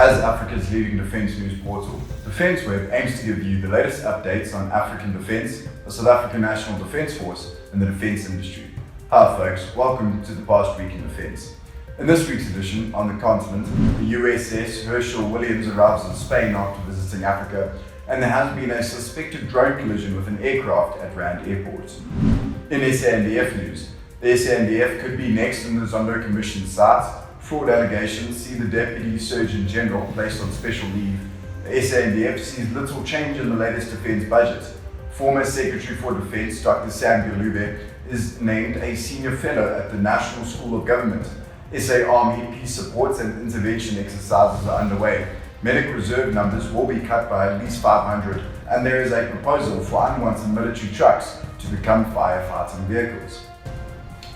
As Africa's leading defence news portal, DefenceWeb aims to give you the latest updates on African defence, the South African National Defence Force, and the defence industry. Hi folks, welcome to the past week in defence. In this week's edition, on the continent, the USS Hershel Williams arrives in Spain after visiting Africa, and there has been a suspected drone collision with an aircraft at Rand Airport. In SANDF news, the SANDF could be next in the Zondo Commission site. Fraud allegations see the Deputy Surgeon General placed on special leave. The SANDF sees little change in the latest defence budget. Former Secretary for Defence Dr Sam Gulube is named a Senior Fellow at the National School of Government. SA Army peace supports and intervention exercises are underway. Medic reserve numbers will be cut by at least 500, and there is a proposal for unwanted military trucks to become firefighting vehicles.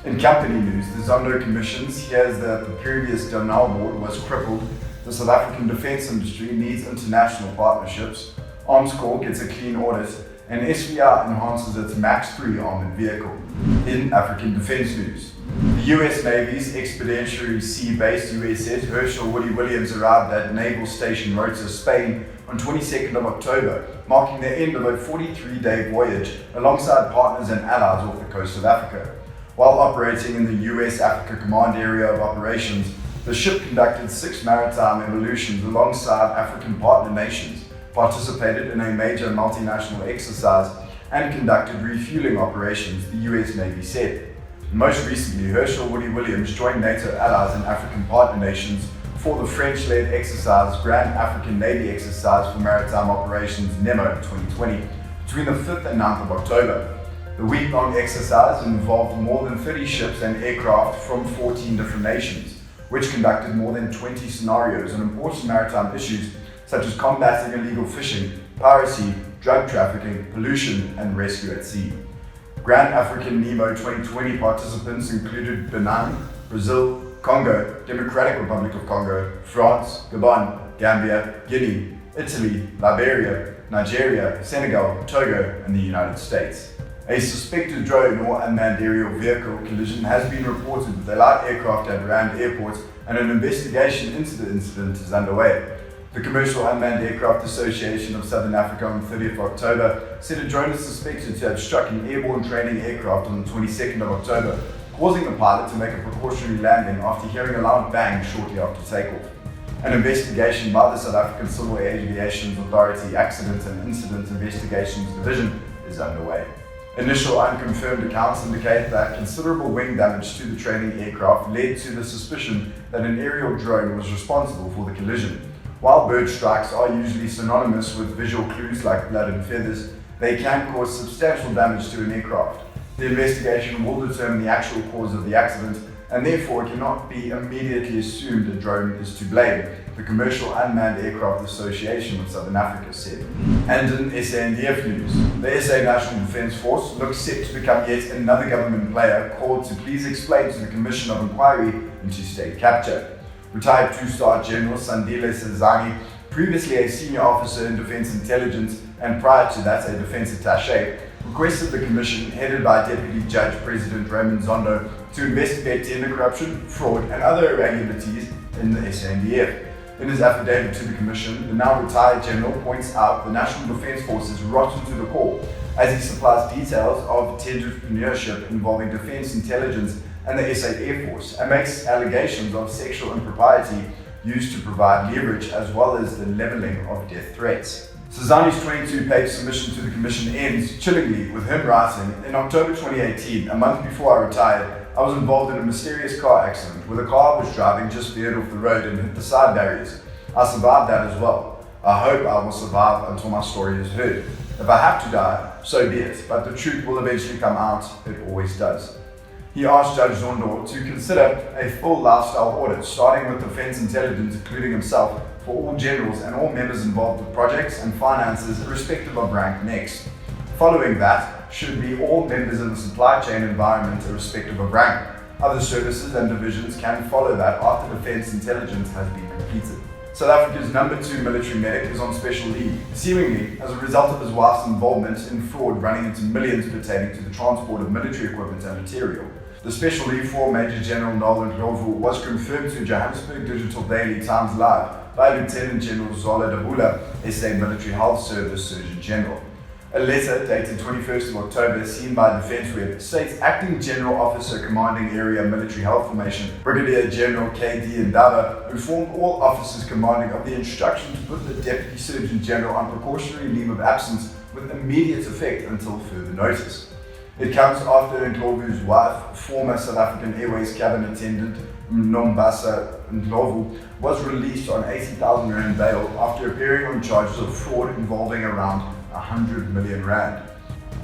In company news, the Zondo Commissions hears that the previous Denel board was crippled. The South African defence industry needs international partnerships. Armscor gets a clean audit, and SVR enhances its Max 3 armoured vehicle. In African defence news, the US Navy's expeditionary sea-based USS Hershel Williams arrived at Naval Station Rota, Spain on 22nd of October, marking the end of a 43-day voyage alongside partners and allies off the coast of Africa. While operating in the US Africa Command Area of Operations, the ship conducted 6 maritime evolutions alongside African partner nations, participated in a major multinational exercise, and conducted refueling operations, the US Navy said. Most recently, Hershel Williams joined NATO allies and African partner nations for the French-led exercise Grand African Navy Exercise for Maritime Operations NEMO 2020 between the 5th and 9th of October. The week-long exercise involved more than 30 ships and aircraft from 14 different nations, which conducted more than 20 scenarios on important maritime issues such as combating illegal fishing, piracy, drug trafficking, pollution, and rescue at sea. Grand African NEMO 2020 participants included Benin, Brazil, Congo, Democratic Republic of Congo, France, Gabon, Gambia, Guinea, Italy, Liberia, Nigeria, Senegal, Togo, and the United States. A suspected drone or unmanned aerial vehicle collision has been reported with a light aircraft at Rand Airport, and an investigation into the incident is underway. The Commercial Unmanned Aircraft Association of Southern Africa on 30th October said a drone is suspected to have struck an airborne training aircraft on the 22nd of October, causing the pilot to make a precautionary landing after hearing a loud bang shortly after takeoff. An investigation by the South African Civil Aviation Authority Accident and Incident Investigations Division is underway. Initial unconfirmed accounts indicate that considerable wing damage to the training aircraft led to the suspicion that an aerial drone was responsible for the collision. While bird strikes are usually synonymous with visual clues like blood and feathers, they can cause substantial damage to an aircraft. The investigation will determine the actual cause of the accident, and therefore it cannot be immediately assumed a drone is to blame, the Commercial Unmanned Aircraft Association of Southern Africa said. And in SANDF news, the SA National Defence Force looks set to become yet another government player called to please explain to the Commission of Inquiry into state capture. Retired 2-star General Sandile Sezani, previously a senior officer in Defence Intelligence and prior to that a Defence Attaché, requested the Commission, headed by Deputy Judge President Raymond Zondo, to investigate tender corruption, fraud and other irregularities in the SANDF. In his affidavit to the Commission, the now retired General points out the National Defence Force is rotten to the core, as he supplies details of entrepreneurship involving defence intelligence and the SA Air Force, and makes allegations of sexual impropriety used to provide leverage as well as the levelling of death threats. Sezani's 22-page submission to the Commission ends chillingly with him writing, "In October 2018, a month before I retired, I was involved in a mysterious car accident where the car I was driving just veered off the road and hit the side barriers. I survived that as well. I hope I will survive until my story is heard. If I have to die, so be it, but the truth will eventually come out, it always does." He asked Judge Zondo to consider a full lifestyle audit, starting with defence intelligence, including himself, for all generals and all members involved with projects and finances, irrespective of rank next. Following that should be all members in the supply chain environment, irrespective of rank. Other services and divisions can follow that after defence intelligence has been completed. South Africa's #2 military medic is on special leave, seemingly as a result of his wife's involvement in fraud running into millions pertaining to the transport of military equipment and material. The special leave for Major General Denel was confirmed to Johannesburg Digital Daily Times Live by Lieutenant General Zondo Commission, SA Military Health Service Surgeon General. A letter dated 21st of October seen by Defence Web states Acting General Officer Commanding Area Military Health Formation Brigadier General K.D. Ndaba informed all officers commanding of the instruction to put the Deputy Surgeon General on precautionary leave of absence with immediate effect until further notice. It comes after Ndlovu's wife, former South African Airways cabin attendant Nombasa Ndlovu, was released on 80,000 rand bail after appearing on charges of fraud involving around 100 million rand.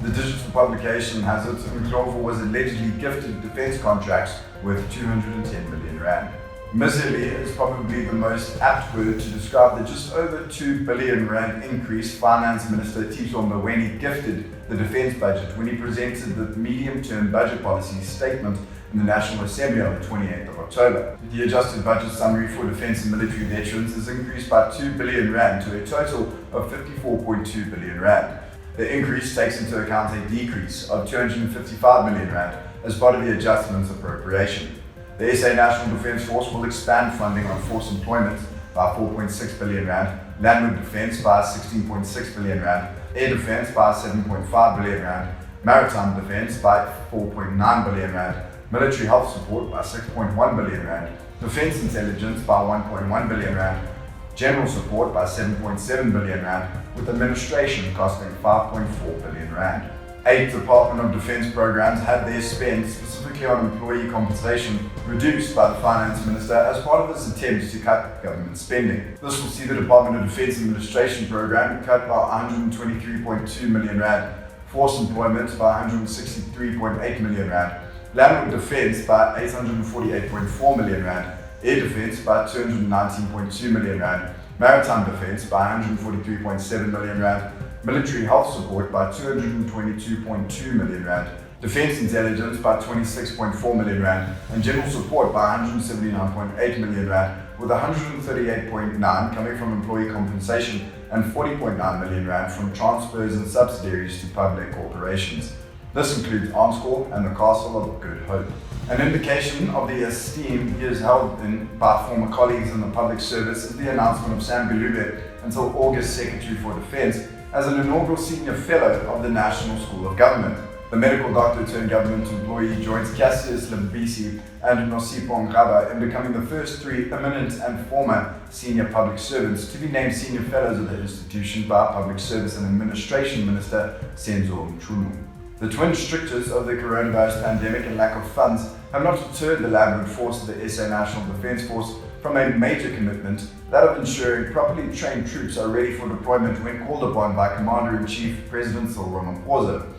The digital publication has it Ndlovu was allegedly gifted defence contracts worth 210 million rand. Miserly is probably the most apt word to describe the just over 2 billion rand increase Finance Minister Tiso Mboweni gifted the defence budget when he presented the medium-term budget policy statement in the National Assembly on the 28th of October. The adjusted budget summary for defence and military veterans is increased by 2 billion rand to a total of 54.2 billion rand. The increase takes into account a decrease of 255 million rand as part of the adjustments appropriation. The SA National Defence Force will expand funding on force employment by 4.6 billion rand, landward defence by 16.6 billion rand, air defence by 7.5 billion rand, maritime defence by 4.9 billion rand, military health support by 6.1 billion rand, defence intelligence by 1.1 billion rand, general support by 7.7 billion rand, with administration costing 5.4 billion rand. 8 Department of Defence programs had their spend, specifically on employee compensation, reduced by the Finance Minister as part of its attempts to cut government spending. This will see the Department of Defence Administration program cut by 123.2 million rand, force employment by 163.8 million rand, landward defence by 848.4 million rand, air defence by 219.2 million rand, maritime defence by 143.7 million rand, military health support by 222.2 million rand, defence intelligence by 26.4 million rand, and general support by 179.8 million rand, with 138.9 coming from employee compensation and 40.9 million rand from transfers and subsidiaries to public corporations. This includes Armscor and the Castle of Good Hope. An indication of the esteem he is held in by former colleagues in the public service is the announcement of Sam Gulube until August Secretary for Defence as an inaugural Senior Fellow of the National School of Government. The medical doctor turned government employee joins Cassius Lambisi and Nosipho Ngaba in becoming the first 3 eminent and former senior public servants to be named Senior Fellows of the institution by Public Service and Administration Minister Senzo Mchunu. The twin strictures of the coronavirus pandemic and lack of funds have not deterred the landward force of the SA National Defence Force from a major commitment, that of ensuring properly trained troops are ready for deployment when called upon by Commander-in-Chief President Cyril Ramaphosa.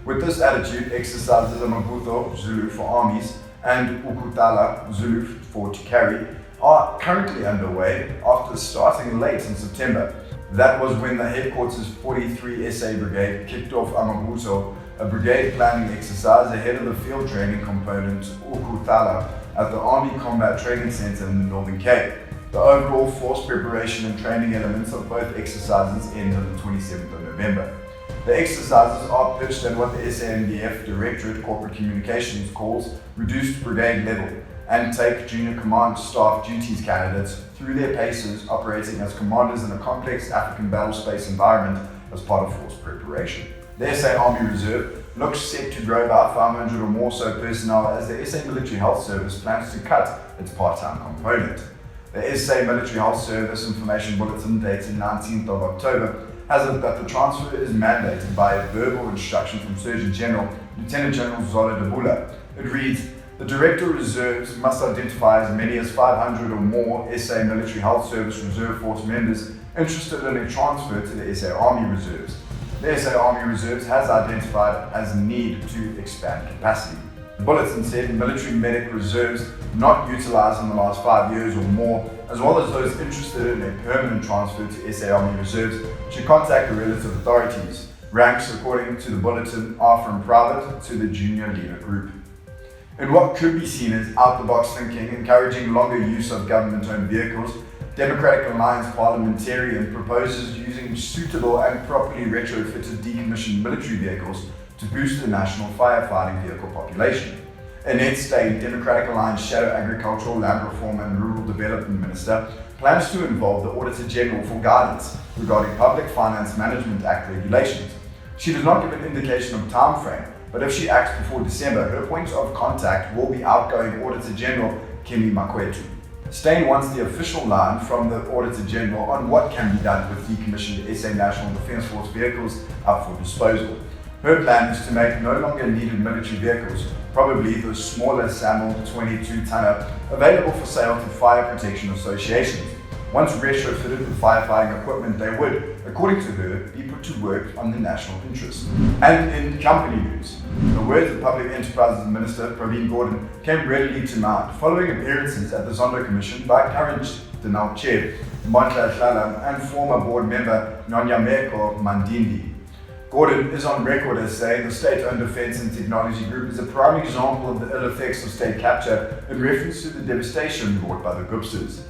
With this attitude, exercises Amabuto, Zulu for armies, and Ukutala, Zulu for to carry, are currently underway after starting late in September. That was when the headquarters 43 SA Brigade kicked off Amabuto, a brigade planning exercise ahead of the field training component Ukutala at the Army Combat Training Centre in the Northern Cape. The overall force preparation and training elements of both exercises end on the 27th of November. The exercises are pitched at what the SANDF Directorate Corporate Communications calls reduced brigade level and take junior command staff duties candidates through their paces operating as commanders in a complex African battlespace environment as part of force preparation. The SA Army Reserve looks set to grow about 500 or more so personnel as the SA Military Health Service plans to cut its part-time component. The SA Military Health Service Information Bulletin dated 19th of October has it that the transfer is mandated by a verbal instruction from Surgeon General Lieutenant General Zondo Commission. It reads, the Director Reserves must identify as many as 500 or more SA Military Health Service Reserve Force members interested in a transfer to the SA Army Reserves. The SA Army Reserves has identified as need to expand capacity. The bulletin said military medic reserves not utilised in the last 5 years or more, as well as those interested in a permanent transfer to SA Army Reserves, should contact the relative authorities. Ranks, according to the bulletin, are from private to the junior leader group. In what could be seen as out-the-box thinking, encouraging longer use of government-owned vehicles, Democratic Alliance parliamentarian proposes using suitable and properly retrofitted decommissioned military vehicles to boost the national firefighting vehicle population. Annette Steyn, Democratic Alliance Shadow Agricultural, Land Reform and Rural Development Minister, plans to involve the Auditor General for guidance regarding Public Finance Management Act regulations. She does not give an indication of time frame, but if she acts before December, her point of contact will be outgoing Auditor General Kemi Makwetu. Steyn wants the official line from the Auditor General on what can be done with decommissioned SA National Defence Force vehicles up for disposal. Her plan is to make no longer needed military vehicles, probably the smaller SAML 22-tonner, available for sale to fire protection associations. Once retrofitted with firefighting equipment, they would, according to her, be put to work on the national interest. And in company news, the words of Public Enterprises Minister Praveen Gordhan came readily to mind following appearances at the Zondo Commission by current Denel Chair Montla Hlalam and former board member Nonyameko Mandindi. Gordhan is on record as saying the state-owned defence and technology group is a prime example of the ill effects of state capture in reference to the devastation wrought by the Guptas.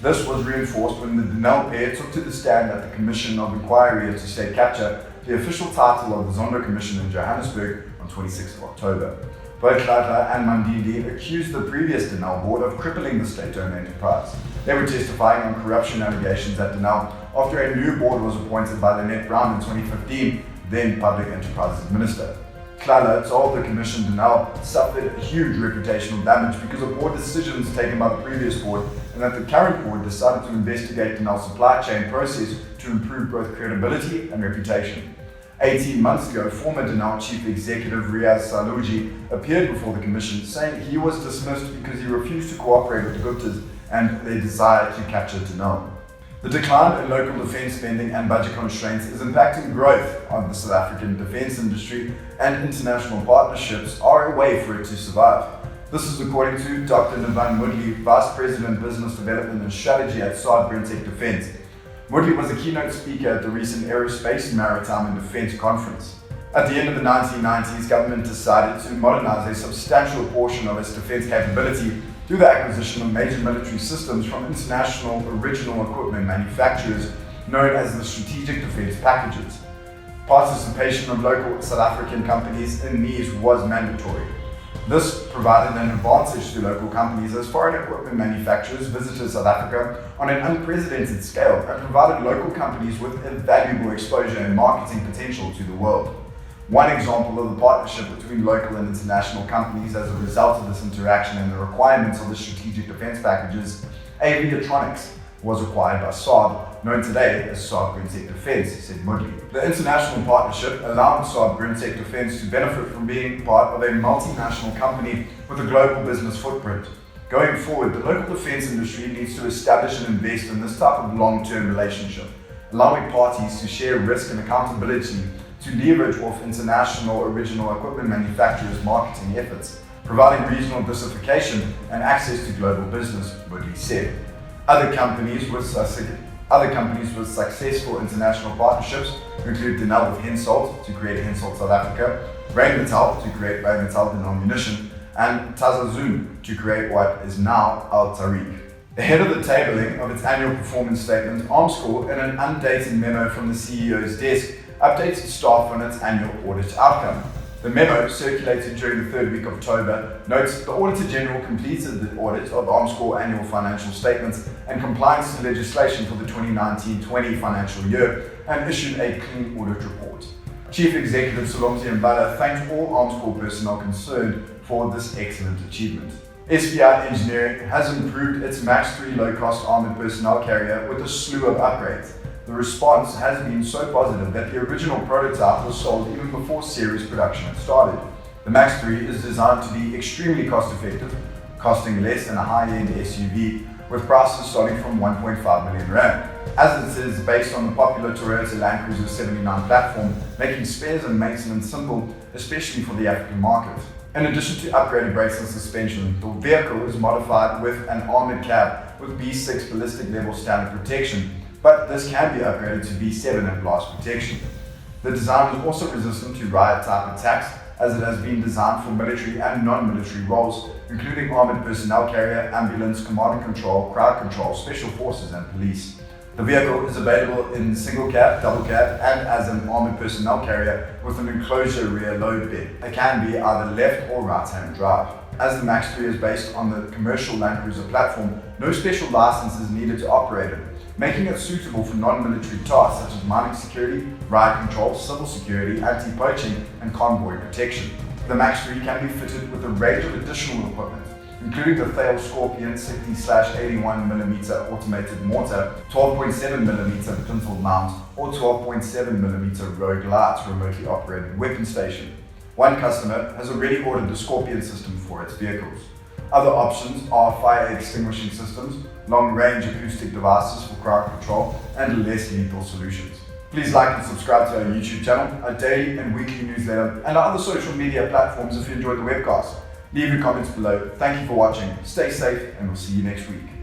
This was reinforced when the Denel pair took to the stand at the Commission of Inquiry into State Capture, the official title of the Zondo Commission in Johannesburg, on 26th of October. Both Hlalam and Mandindi accused the previous Denel board of crippling the state-owned enterprise. They were testifying on corruption allegations at Denel after a new board was appointed by Lynette Brown in 2015, then Public Enterprises Minister. Hlalam told the Commission Denel suffered huge reputational damage because of poor decisions taken by the previous board, and that the current board decided to investigate Denel's supply chain process to improve both credibility and reputation. 18 months ago, former Denel Chief Executive Riaz Saluji appeared before the Commission saying he was dismissed because he refused to cooperate with the Guptas and their desire to capture Denel. The decline in local defence spending and budget constraints is impacting growth of the South African defence industry, and international partnerships are a way for it to survive. This is according to Dr. Navan Mudli, Vice President Business Development and Strategy at Saad Brentech Defence. Mudli was a keynote speaker at the recent Aerospace, Maritime and Defence Conference. At the end of the 1990s, government decided to modernise a substantial portion of its defence capability through the acquisition of major military systems from international original equipment manufacturers known as the Strategic Defence Packages. Participation of local South African companies in these was mandatory. This provided an advantage to local companies as foreign equipment manufacturers visited South Africa on an unprecedented scale and provided local companies with invaluable exposure and marketing potential to the world. One example of the partnership between local and international companies as a result of this interaction and the requirements of the strategic defence packages, Aviatronics was acquired by Saab, known today as Saab Brentech Defence, said Mudli. The international partnership allowed Saab Brentech Defence to benefit from being part of a multinational company with a global business footprint. Going forward, the local defence industry needs to establish and invest in this type of long-term relationship, allowing parties to share risk and accountability to leverage off international original equipment manufacturers' marketing efforts, providing regional diversification and access to global business, Mudli said. Other companies with successful international partnerships include Denel with Hensoldt to create Hensoldt South Africa, Rheinmetall to create Rheinmetall Denel Munition, and Tazazun to create what is now Al Tariq. Ahead of the tabling of its annual performance statement, Armscor, in an undated memo from the CEO's desk, updates staff on its annual audit outcome. The memo, circulated during the third week of October, notes the Auditor General completed the audit of Armscor annual financial statements and compliance to legislation for the 2019-20 financial year and issued a clean audit report. Chief Executive Solomzi Mbala thanked all Armscor personnel concerned for this excellent achievement. SBI Engineering has improved its MAX 3 low-cost armoured personnel carrier with a slew of upgrades. The response has been so positive that the original prototype was sold even before series production had started. The MAX 3 is designed to be extremely cost-effective, costing less than a high-end SUV, with prices starting from 1.5 million rand. As it is based on the popular Toyota Land Cruiser 79 platform, making spares and maintenance simple, especially for the African market. In addition to upgraded brakes and suspension, the vehicle is modified with an armoured cab with B6 ballistic level standard protection, but this can be upgraded to B7 and blast protection. The design is also resistant to riot-type attacks, as it has been designed for military and non-military roles, including armoured personnel carrier, ambulance, command and control, crowd control, special forces and police. The vehicle is available in single cab, double cab, and as an armoured personnel carrier with an enclosure rear load bin. It can be either left or right-hand drive. as the MAX 3 is based on the commercial Land Cruiser platform, no special license is needed to operate it, making it suitable for non-military tasks such as mining security, ride control, civil security, anti-poaching, and convoy protection. The MAX 3 can be fitted with a range of additional equipment, including the Thale Scorpion 60/81mm automated mortar, 12.7mm pintle mount, or 12.7mm Rogue Light remotely operated weapon station. One customer has already ordered the Scorpion system for its vehicles. Other options are fire extinguishing systems, long-range acoustic devices for crowd control, and less lethal solutions. Please like and subscribe to our YouTube channel, our daily and weekly newsletter, and our other social media platforms if you enjoyed the webcast. Leave your comments below. Thank you for watching, stay safe, and we'll see you next week.